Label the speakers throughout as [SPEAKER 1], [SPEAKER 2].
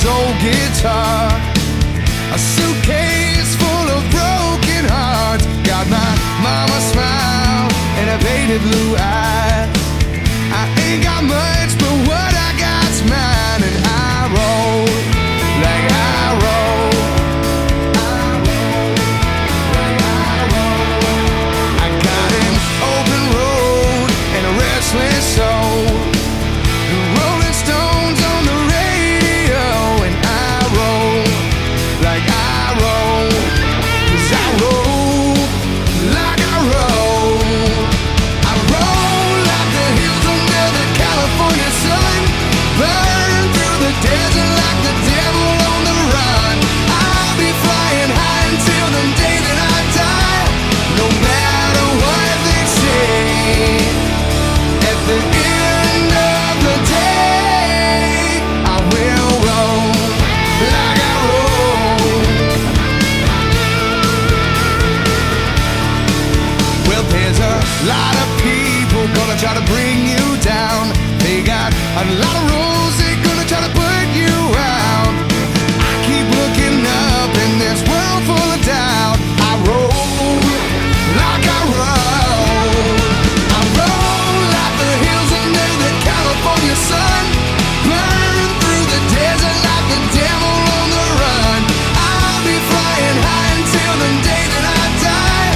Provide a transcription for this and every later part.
[SPEAKER 1] Old guitar, a suitcase full of broken hearts. Got my mama's smile and a faded blue eye. I ain't got much, but what I got's mine, and I roll like I roll. I got an open road and a restless soul. The Rolling Stones on the radio, and I roll like I roll, 'cause I roll like I roll. I roll like the hills under the California sun, burn through the desert like the devil on the run. I'll be flying high until the day that I die, no matter what they say. At the end of the day, I will roll like I roll. Well, there's a lot of people gonna try to bring you down. They got a lot of rules, they're gonna try to put you out. I keep looking up in this world full of doubt. I roll like I roll. I roll like the hills under the California sun, burn through the desert like the devil on the run. I'll be flying high until the day that I die,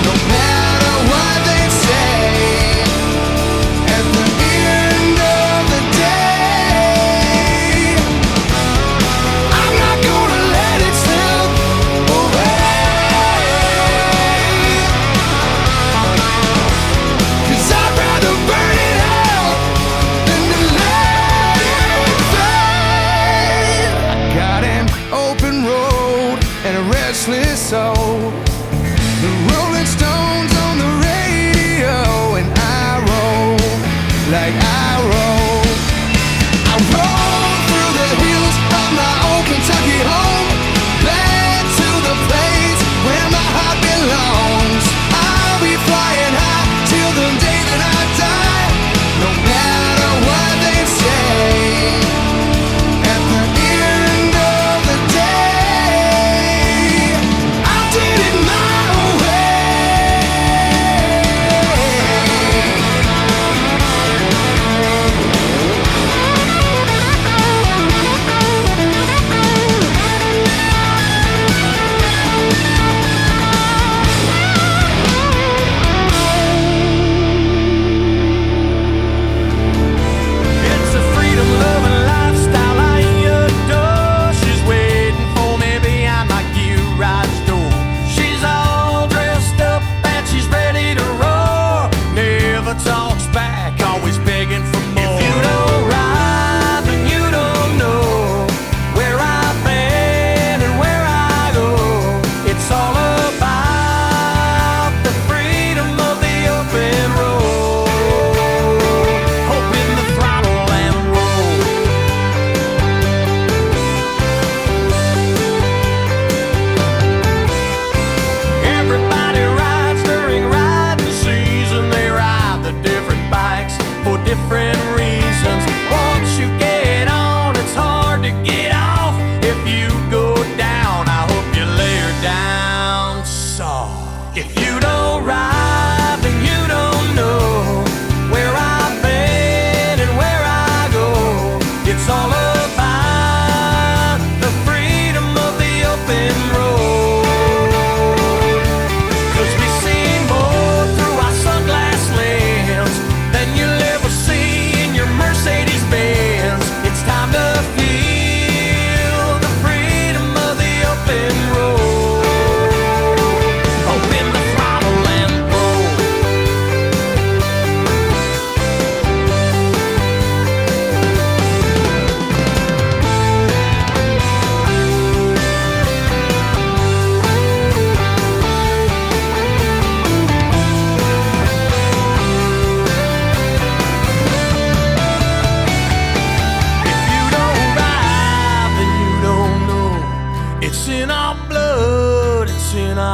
[SPEAKER 1] no matter what they say. At the end of the day, I'm not gonna let it slip away, 'cause I'd rather burn it out than to let it fade. I got an open road and a restless soul. The Rolling Stones on the radio, and I roll like I roll. I roll through the hills of my old Kentucky home, back to the place where my heart belongs. I'll be flying high till the day that I die, no matter what they say. At the end of the day, I did it my way.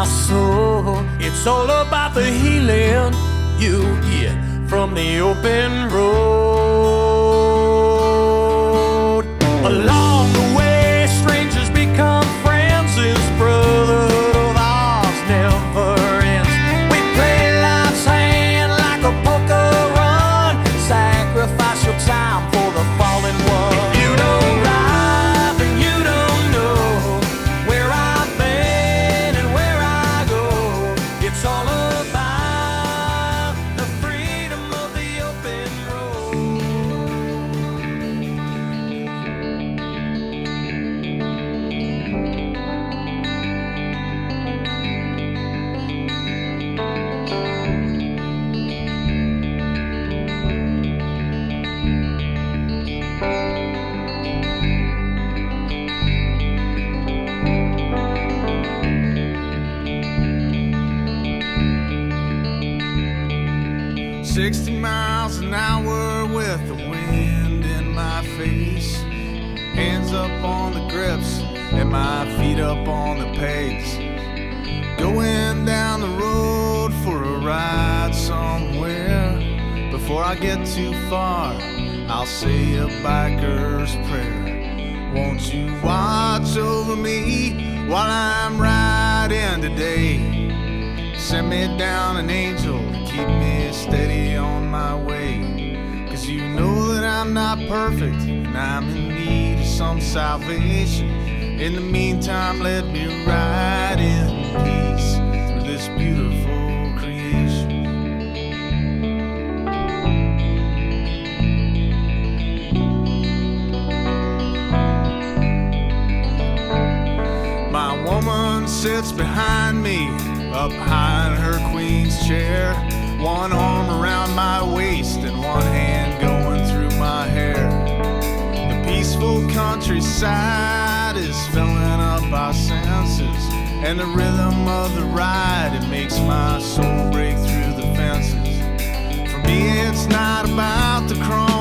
[SPEAKER 2] my soul. It's all about the healing you get from the open road. Along the way, strangers become friends. This brotherhood of ours never ends. We play life's hand like a poker run. Sacrifice your time for the fallen one. If you don't ride, then you don't know where I've been and where I go. It's all about the freedom of the open road.
[SPEAKER 1] 60 miles an hour with the wind in my face. Hands up on the grips and my feet up on the pegs. Going down the road for a ride somewhere. Before I get too far, I'll say a biker's prayer. Won't you watch over me while I'm riding today? Send me down an angel to keep me steady on my way. 'Cause you know that I'm not perfect and I'm in need of some salvation. In the meantime, let me ride in peace through this beautiful creation. My woman sits behind me, up high in her queen's chair. One arm around my waist and one hand going through my hair. The peaceful countryside is filling up our senses, and the rhythm of the ride, it makes my soul break through the fences. For me, it's not about the crime